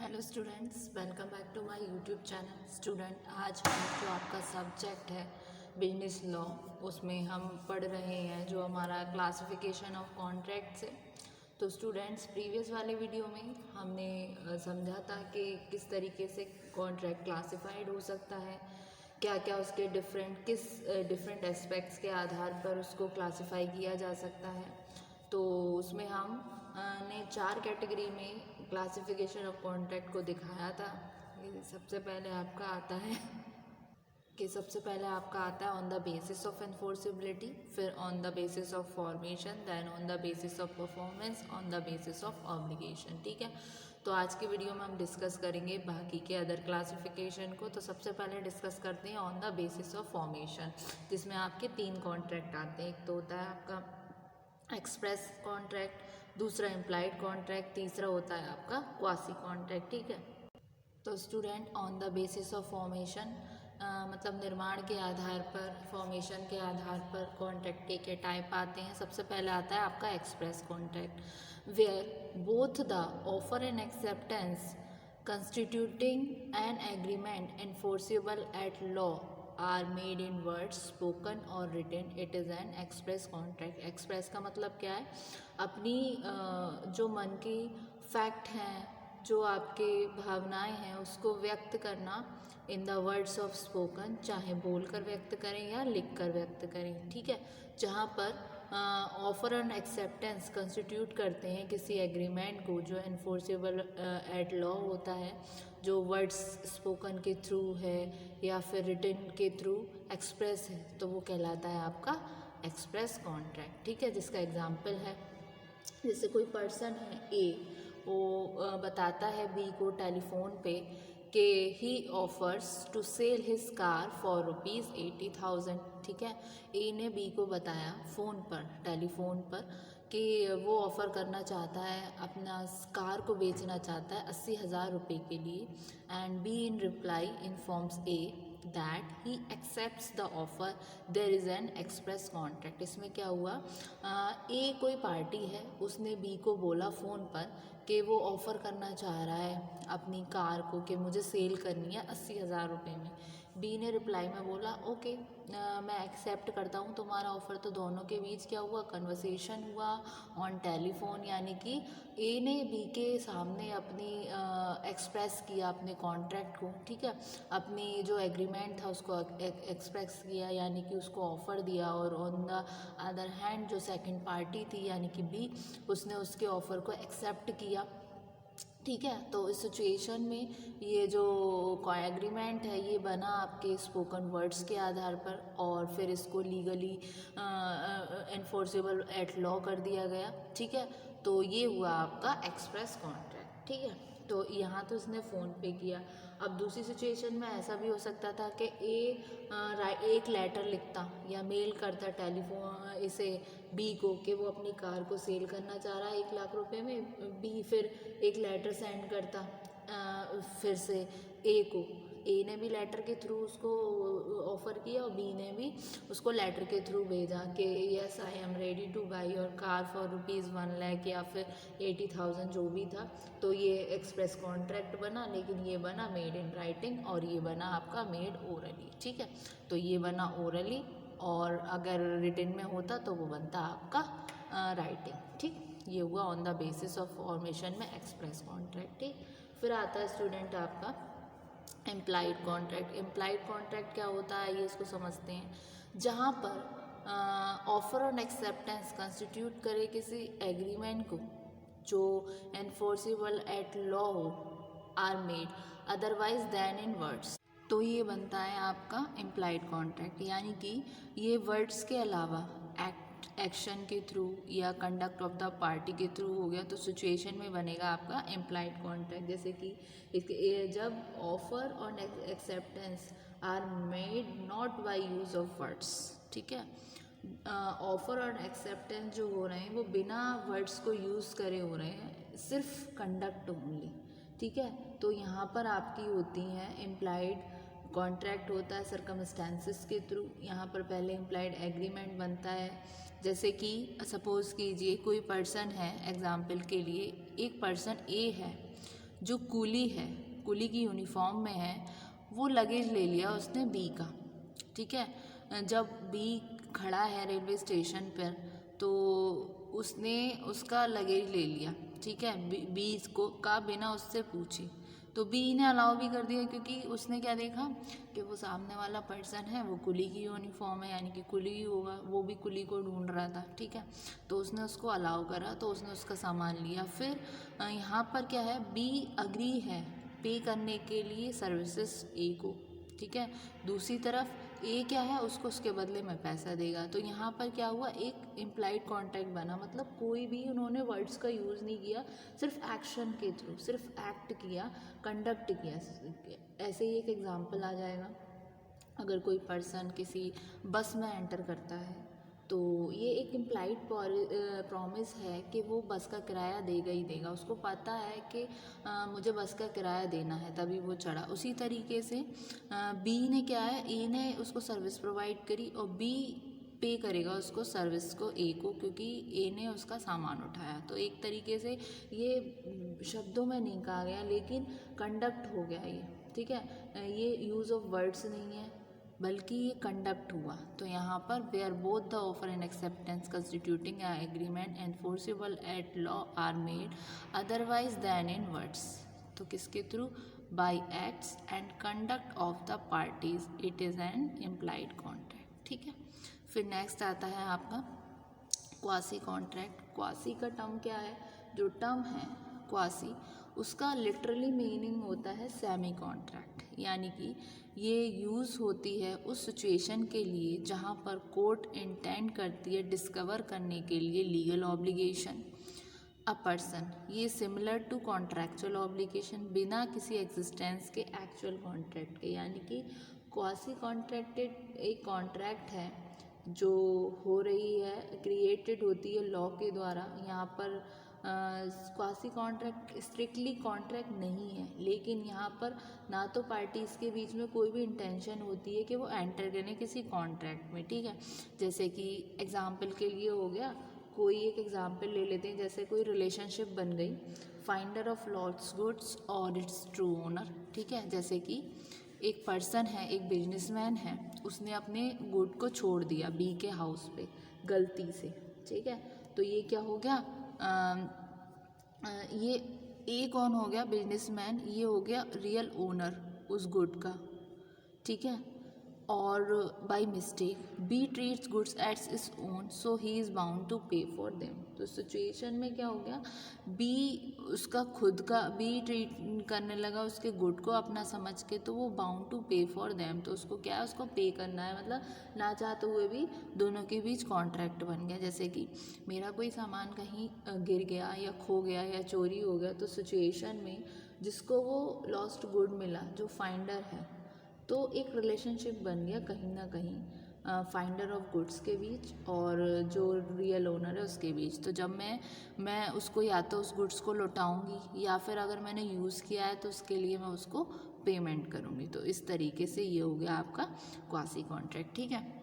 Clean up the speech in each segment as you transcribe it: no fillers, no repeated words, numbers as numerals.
Hello students, welcome back to my YouTube channel. Student, आज हम जो आपका सब्जेक्ट है बिजनेस लॉ, उसमें हम पढ़ रहे हैं जो हमारा क्लासिफिकेशन ऑफ कॉन्ट्रैक्ट्स है। तो स्टूडेंट्स, प्रीवियस वाले वीडियो में हमने समझा था कि किस तरीके से कॉन्ट्रैक्ट क्लासिफाइड हो सकता है, क्या क्या उसके डिफरेंट एस्पेक्ट्स के आधार पर उसको क्लासिफाई किया जा सकता है। तो उसमें हम ने 4 कैटेगरी में क्लासिफिकेशन ऑफ कॉन्ट्रैक्ट को दिखाया था। सबसे पहले आपका आता है on the basis of enforceability, फिर on the basis of formation, then on the basis of performance, on the basis of obligation. ठीक है, तो आज की वीडियो में हम डिस्कस करेंगे बाकी के अदर क्लासिफिकेशन को। तो सबसे पहले डिस्कस करते हैं on the basis of formation, जिसमें आपके 3 कॉन्ट्रैक्ट आते हैं। एक तो होता है आपका एक्सप्रेस कॉन्ट्रैक्ट, दूसरा इम्प्लाइड कॉन्ट्रैक्ट, तीसरा होता है आपका क्वासी कॉन्ट्रैक्ट। ठीक है, तो student, on the basis of formation मतलब निर्माण के आधार पर, फॉर्मेशन के आधार पर कॉन्ट्रैक्ट के टाइप आते हैं। सबसे पहले आता है आपका express contract, where both the offer and acceptance constituting an agreement enforceable at law are made in words spoken or written. It is an express contract. express का मतलब क्या है? अपनी जो मन की फैक्ट हैं, जो आपके भावनाएं हैं, उसको व्यक्त करना in the words of spoken, चाहे बोलकर व्यक्त करें या लिख कर व्यक्त करें। ठीक है, जहाँ पर ऑफर एंड एक्सेप्टेंस कंस्टिट्यूट करते हैं किसी एग्रीमेंट को जो एनफोर्सेबल एट लॉ होता है, जो वर्ड्स स्पोकन के थ्रू है या फिर रिटन के थ्रू एक्सप्रेस है, तो वो कहलाता है आपका एक्सप्रेस कॉन्ट्रैक्ट। ठीक है, जिसका एग्जांपल है, जैसे कोई पर्सन है ए, वो बताता है बी को टेलीफोन पे कि he offers to sell his car for ₹80,000। ठीक है, ए ने बी को बताया फ़ोन पर, टेलीफोन पर, कि वो ऑफ़र करना चाहता है, अपना कार को बेचना चाहता है 80,000 रुपये के लिए। And B in reply informs A that he accepts the offer, there is an express contract. इसमें क्या हुआ, ए कोई पार्टी है, उसने बी को बोला फ़ोन पर कि वो ऑफ़र करना चाह रहा है अपनी कार को, कि मुझे सेल करनी है 80,000 रुपये में। बी ने रिप्लाई में बोला ओके, मैं एक्सेप्ट करता हूँ तुम्हारा ऑफ़र। तो दोनों के बीच क्या हुआ, कन्वर्सेशन हुआ ऑन टेलीफोन, यानी कि ए ने बी के सामने अपनी एक्सप्रेस किया अपने कॉन्ट्रैक्ट को। ठीक है, अपनी जो एग्रीमेंट था उसको एक्सप्रेस किया, यानी कि उसको ऑफ़र दिया। और ऑन द अदर हैंड जो सेकंड पार्टी थी यानी कि बी, उसने उसके ऑफ़र को एक्सेप्ट किया। ठीक है, तो इस सिचुएशन में ये जो एग्रीमेंट है ये बना आपके स्पोकन वर्ड्स के आधार पर, और फिर इसको लीगली एनफोर्सेबल एट लॉ कर दिया गया। ठीक है, तो ये हुआ आपका एक्सप्रेस कॉन्ट्रैक्ट। ठीक है, तो यहाँ तो इसने फ़ोन पे किया। अब दूसरी सिचुएशन में ऐसा भी हो सकता था कि एक लेटर लिखता या मेल करता टेलीफोन इसे बी को, कि वो अपनी कार को सेल करना चाह रहा है 1,00,000 रुपये में। बी फिर एक लेटर सेंड करता फिर से ए को, ए ने भी लेटर के थ्रू उसको ऑफ़र किया और बी ने भी उसको लेटर के थ्रू भेजा कि yes I am ready two by your car for ₹1,00,000 या फिर 80,000 जो भी था। तो ये एक्सप्रेस कॉन्ट्रैक्ट बना, लेकिन ये बना मेड इन राइटिंग और ये बना आपका मेड ओरली। ठीक है, तो ये बना ओरली, और अगर रिटन में होता तो वो बनता आपका राइटिंग। ठीक, ये हुआ on the basis of formation में एक्सप्रेस कॉन्ट्रैक्ट। ठीक, फिर आता है स्टूडेंट आपका इम्प्लाइड कॉन्ट्रैक्ट। इम्प्लाइड कॉन्ट्रैक्ट क्या होता है ये इसको समझते हैं, जहाँ पर ऑफर और एक्सेप्टेंस कंस्टिट्यूट करे किसी एग्रीमेंट को जो एनफोर्सेबल एट लॉ हो, are made otherwise than in words. तो ये बनता है आपका इम्प्लाइड कॉन्ट्रैक्ट, यानी कि ये वर्ड्स के अलावा एक्शन के थ्रू या कंडक्ट ऑफ द पार्टी के थ्रू हो गया, तो सिचुएशन में बनेगा आपका इम्प्लाइड कॉन्ट्रैक्ट। जैसे कि इसके जब ऑफर और acceptance are made not by use of words. ठीक है, ऑफर और एक्सेप्टेंस जो हो रहे हैं वो बिना वर्ड्स को यूज़ करे हो रहे हैं, सिर्फ कंडक्ट ओनली। ठीक है, तो यहाँ पर आपकी होती हैं इम्प्लाइड कॉन्ट्रैक्ट होता है सर्कमस्टेंसेस के थ्रू। यहाँ पर पहले इम्प्लाइड एग्रीमेंट बनता है, जैसे कि सपोज़ कीजिए कोई पर्सन है, एग्जाम्पल के लिए एक पर्सन ए है जो कुली है, कुली की यूनिफॉर्म में है, वो लगेज ले लिया उसने बी का, ठीक है। जब बी खड़ा है रेलवे स्टेशन पर तो उसने उसका लगेज ले लिया, ठीक है, बी इसको का बिना उससे पूछी। तो बी ने अलाउ भी कर दिया क्योंकि उसने क्या देखा कि वो सामने वाला पर्सन है वो कुली की यूनिफॉर्म है, यानी कि कुली ही होगा, वो भी कुली को ढूंढ रहा था, ठीक है। तो उसने उसको अलाउ करा, तो उसने उसका सामान लिया। फिर यहाँ पर क्या है, बी अग्री है पे करने के लिए सर्विसेज ए को, ठीक है। दूसरी तरफ ए क्या है, उसको उसके बदले में पैसा देगा। तो यहाँ पर क्या हुआ, एक इम्प्लाइड कॉन्ट्रैक्ट बना, मतलब कोई भी उन्होंने वर्ड्स का यूज़ नहीं किया, सिर्फ एक्शन के थ्रू, सिर्फ एक्ट किया, कंडक्ट किया। ऐसे ही एक एग्जांपल आ जाएगा, अगर कोई पर्सन किसी बस में एंटर करता है तो ये एक इम्प्लाइड प्रॉमिस है कि वो बस का किराया देगा ही देगा, उसको पता है कि मुझे बस का किराया देना है, तभी वो चढ़ा। उसी तरीके से बी ने क्या है, ए ने उसको सर्विस प्रोवाइड करी और बी पे करेगा उसको सर्विस को ए को, क्योंकि ए ने उसका सामान उठाया। तो एक तरीके से ये शब्दों में नहीं कहा गया लेकिन कंडक्ट हो गया ये, ठीक है। ये यूज़ ऑफ वर्ड्स नहीं है बल्कि ये कंडक्ट हुआ। तो यहाँ पर where both the offer and acceptance constituting a agreement enforceable at law are made otherwise than in words. तो किसके through, by acts and conduct of the parties, it is an implied contract, ठीक है। फिर next आता है आपका quasi contract. Quasi का term क्या है, जो टर्म है क्वासी उसका लिटरली मीनिंग होता है सेमी कॉन्ट्रैक्ट, यानी कि ये यूज़ होती है उस सिचुएशन के लिए जहाँ पर कोर्ट इंटेंड करती है डिस्कवर करने के लिए लीगल ऑब्लिगेशन अ पर्सन। ये सिमिलर टू कॉन्ट्रैक्चुअल ऑब्लिगेशन, बिना किसी एग्जिस्टेंस के एक्चुअल कॉन्ट्रैक्ट के, यानी कि क्वासी कॉन्ट्रैक्टेड एक कॉन्ट्रैक्ट है जो हो रही है, क्रिएटेड होती है लॉ के द्वारा। यहाँ पर क्वासी कॉन्ट्रैक्ट स्ट्रिक्टली कॉन्ट्रैक्ट नहीं है, लेकिन यहाँ पर ना तो पार्टीज़ के बीच में कोई भी इंटेंशन होती है कि वो एंटर करें किसी कॉन्ट्रैक्ट में, ठीक है। जैसे कि एग्जाम्पल के लिए हो गया, कोई एक एग्जाम्पल ले लेते हैं, जैसे कोई रिलेशनशिप बन गई, फाइंडर ऑफ लॉस्ट गुड्स और इट्स ट्रू ओनर, ठीक है। जैसे कि एक पर्सन है, एक बिजनेसमैन है, उसने अपने गुड को छोड़ दिया बी के हाउस पे गलती से, ठीक है। तो ये क्या हो गया, ये ए कौन हो गया, बिजनेसमैन, ये हो गया रियल ओनर उस गुड का, ठीक है। और by mistake B treats goods as its own, so he is bound to pay for them. तो सिचुएशन में क्या हो गया, बी उसका खुद का बी ट्रीट करने लगा उसके गुड को अपना समझ के, तो वो bound to pay for them, तो उसको क्या है, उसको पे करना है, मतलब ना चाहते हुए भी दोनों के बीच कॉन्ट्रैक्ट बन गया। जैसे कि मेरा कोई सामान कहीं गिर गया या खो गया या चोरी हो गया, तो सिचुएशन में जिसको वो लॉस्ट गुड मिला, जो फाइंडर है, तो एक रिलेशनशिप बन गया कहीं ना कहीं फाइंडर ऑफ गुड्स के बीच और जो रियल ओनर है उसके बीच। तो जब मैं उसको या तो उस गुड्स को लौटाऊंगी या फिर अगर मैंने यूज़ किया है तो उसके लिए मैं उसको पेमेंट करूंगी। तो इस तरीके से ये हो गया आपका क्वासी कॉन्ट्रैक्ट, ठीक है।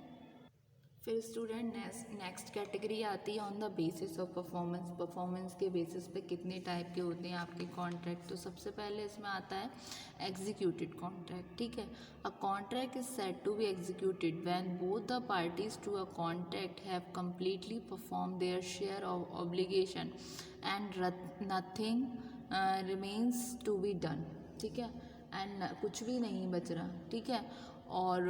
फिर स्टूडेंट नेक्स्ट कैटेगरी आती है on the basis of performance. Performance के बेसिस पे कितने टाइप के होते हैं आपके कॉन्ट्रैक्ट। तो सबसे पहले इसमें आता है एग्जीक्यूटेड कॉन्ट्रैक्ट, ठीक है। A contract is said to be executed when both the parties to a contract have completely perform their share of obligation and nothing remains to be done, ठीक है। एंड कुछ भी नहीं बच रहा, ठीक है। और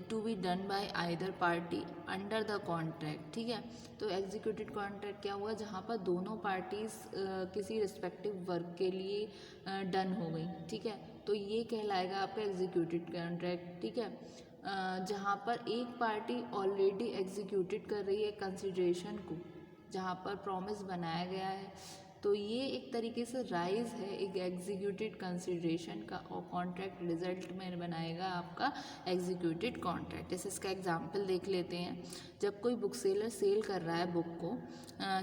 to be done by either party under the contract, ठीक है। तो एग्जीक्यूटेड कॉन्ट्रैक्ट क्या हुआ, जहाँ पर दोनों पार्टीज किसी रिस्पेक्टिव वर्क के लिए डन हो गई, ठीक है। तो ये कहलाएगा आपका एग्जीक्यूटेड कॉन्ट्रैक्ट, ठीक है। जहाँ पर एक पार्टी ऑलरेडी एग्जीक्यूटेड कर रही है कंसिडरेशन को, जहाँ पर प्रॉमिस बनाया गया है, तो ये एक तरीके से राइज है एक एग्जीक्यूटेड कंसिडरेशन का, और कॉन्ट्रैक्ट रिजल्ट में बनाएगा आपका एग्जीक्यूटेड कॉन्ट्रैक्ट। जैसे इसका एग्जांपल देख लेते हैं, जब कोई बुक सेलर सेल कर रहा है बुक को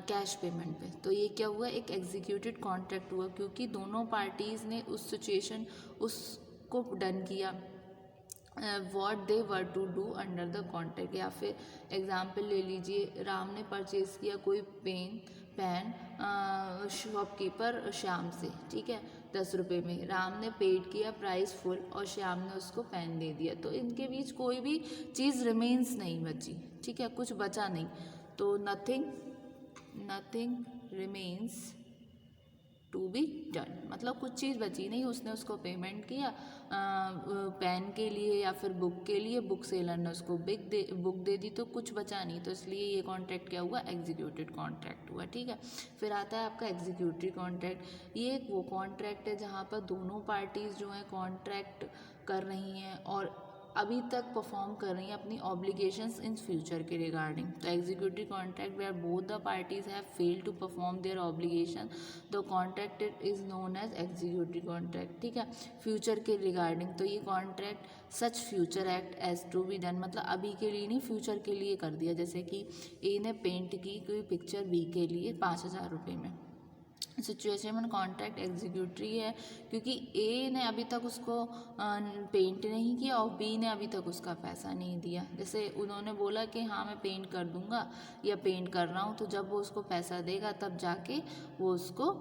कैश पेमेंट पे, तो ये क्या हुआ, एक एग्जीक्यूटेड कॉन्ट्रैक्ट हुआ, क्योंकि दोनों पार्टीज़ ने उस सिचुएशन उसको डन किया what they were to do under the contract. या फिर एग्जाम्पल ले लीजिए, राम ने परचेज़ किया कोई पेन पेन शॉपकीपर श्याम से, ठीक है, 10 रुपये में। राम ने पेड किया प्राइस फुल और श्याम ने उसको पेन दे दिया। तो इनके बीच कोई भी चीज़ रिमेन्स नहीं बची, ठीक है, कुछ बचा नहीं। तो nothing remains to be done, मतलब कुछ चीज़ बची नहीं। उसने उसको पेमेंट किया पेन के लिए या फिर बुक के लिए, बुक सेलर ने उसको बुक दे दी, तो कुछ बचा नहीं। तो इसलिए ये कॉन्ट्रैक्ट क्या हुआ, एग्जीक्यूटेड कॉन्ट्रैक्ट हुआ, ठीक है। फिर आता है आपका एग्जीक्यूटरी कॉन्ट्रैक्ट। ये एक वो कॉन्ट्रैक्ट है जहाँ पर दोनों पार्टीज़ जो हैं कॉन्ट्रैक्ट कर रही हैं और अभी तक परफॉर्म कर रही हैं अपनी ऑब्लिगेशंस इन फ्यूचर के रिगार्डिंग। तो executive contract where both the parties have failed to perform their obligation the contract is known as executive contract, ठीक है, फ्यूचर के रिगार्डिंग। तो ये contract such future act as to be done, मतलब अभी के लिए नहीं, फ्यूचर के लिए कर दिया। जैसे कि ए ने पेंट की कोई पिक्चर बी के लिए 5,000 रुपये में, सिचुएशन में कॉन्ट्रैक्ट एग्जीक्यूटरी है क्योंकि ए ने अभी तक उसको पेंट नहीं किया और बी ने अभी तक उसका पैसा नहीं दिया। जैसे उन्होंने बोला कि हाँ मैं पेंट कर दूंगा या पेंट कर रहा हूँ, तो जब वो उसको पैसा देगा तब जाके वो उसको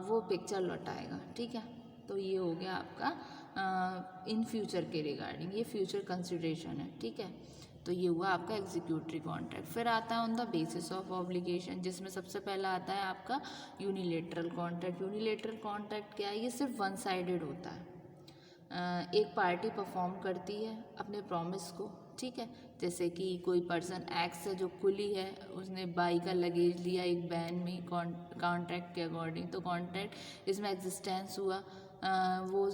वो पिक्चर लौटाएगा, ठीक है। तो ये हो गया आपका इन फ्यूचर के रिगार्डिंग, ये फ्यूचर कंसिडरेशन है, ठीक है। तो ये हुआ आपका एग्जीक्यूटरी कॉन्ट्रैक्ट। फिर आता है on the basis of obligation, जिसमें सबसे पहला आता है आपका यूनिलेटरल कॉन्ट्रैक्ट। यूनिलेटरल कॉन्ट्रैक्ट क्या है, ये सिर्फ वन साइडेड होता है। एक पार्टी परफॉर्म करती है अपने प्रॉमिस को, ठीक है। जैसे कि कोई पर्सन एक्स है जो कुली है, उसने बाई का लगेज लिया एक वैन में कॉन्ट्रैक्ट के अकॉर्डिंग, तो कॉन्ट्रैक्ट इसमें एग्जिस्टेंस हुआ। वो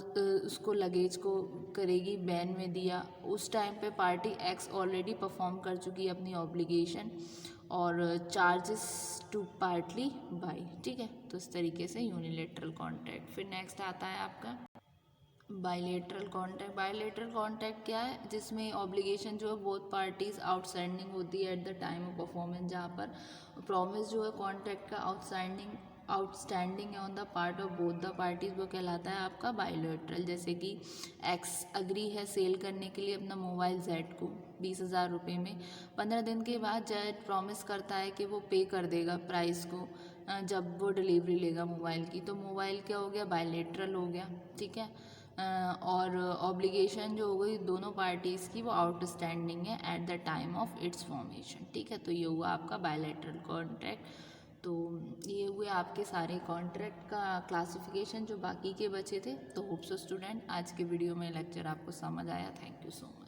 उसको लगेज को करेगी, बैन में दिया, उस टाइम पे पार्टी एक्स ऑलरेडी परफॉर्म कर चुकी है अपनी ऑब्लिगेशन और चार्जेस टू पार्टली बाई, ठीक है। तो इस तरीके से यूनिलेटरल कॉन्ट्रैक्ट। फिर नेक्स्ट आता है आपका बायलेटरल कॉन्ट्रैक्ट। बायलेटरल कॉन्ट्रैक्ट क्या है, जिसमें ऑब्लिगेशन जो है बोथ पार्टीज आउटस्टैंडिंग होती है at the time of performance, जहाँ पर प्रॉमिस जो है कॉन्ट्रैक्ट का आउटस्टैंडिंग है on the part of both the parties, वो कहलाता है आपका बायलेटरल। जैसे कि एक्स अग्री है सेल करने के लिए अपना मोबाइल जेड को 20,000 रुपये में। 15 दिन के बाद जेड प्रॉमिस करता है कि वो पे कर देगा प्राइस को जब वो डिलीवरी लेगा मोबाइल की। तो मोबाइल क्या हो गया, बायलेटरल हो गया, ठीक है। और ऑब्लिगेशन जो हो गई दोनों पार्टीज़ की वो आउटस्टैंडिंग है at the time of its formation, ठीक है। तो ये हुआ आपका बायलैटरल कॉन्ट्रैक्ट। तो ये हुए आपके सारे कॉन्ट्रैक्ट का क्लासिफिकेशन जो बाकी के बचे थे। तो होप सो स्टूडेंट आज के वीडियो में लेक्चर आपको समझ आया। Thank you so much.